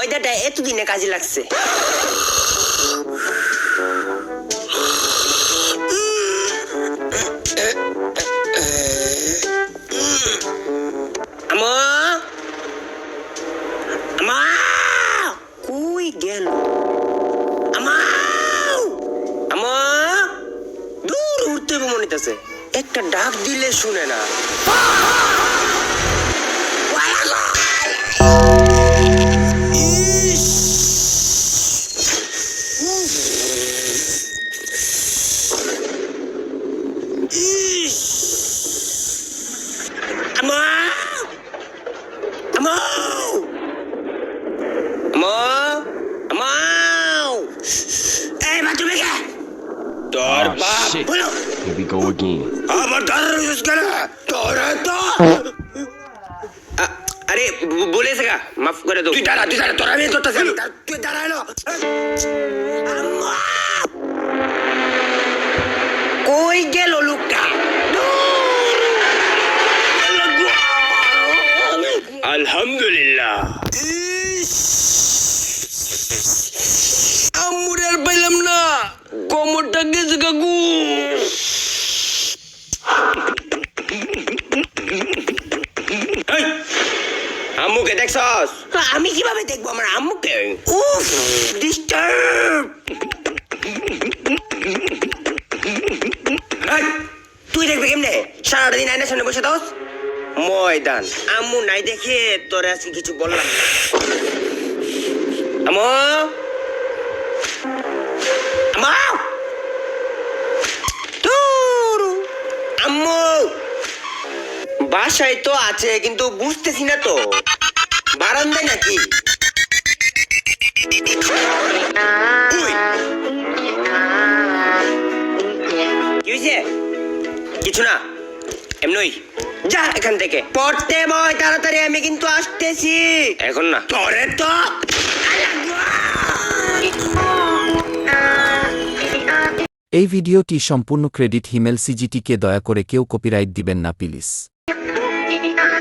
ময়দাটা এতদিনে কাজে লাগছে। কই গেল দূর উঠতে মনে হইতেছে, একটা ডাক দিলে শুনে না। তোর বাপ বলো। Here we go again. আবার দাঁড়ানোস কেন? তোরা তো আরে বলেছে গা, মাফ করে দাও। তুই দাঁড়া তোরা আমি ধরতেছি, তুই দাঁড়ালো। কই গেল লোকটা? আলহামদুলিল্লাহ। আম্মুর আর পাইলাম না, কোমরটা গেছে কাকু। আম্মুকে দেখছস? আমি কিভাবে দেখবো আমার আম্মুকে? উফ, ডিস্টার্ব। তুই দেখবি কেমনে? সারাটা দিন আয়নার সামনে বসে থাকস। ময়দান আম্মু নাই দেখে তোর আজকে কিছু বললাম না। আম্মু আম্মু বাসায় তো আছে, কিন্তু বুঝতেছি না তো বারান্দায় নাকি। কি হয়েছে? কিছু না, এমনই। যা এখান থেকে পড়তে বয় তাড়াতাড়ি, আমি কিন্তু আসতেছি এখন না। তোরে তো এই ভিডিওটি সম্পূর্ণ ক্রেডিট হিমেল সিজিটিকে, দয়া করে কেউ কপিরাইট দিবেন না প্লিজ।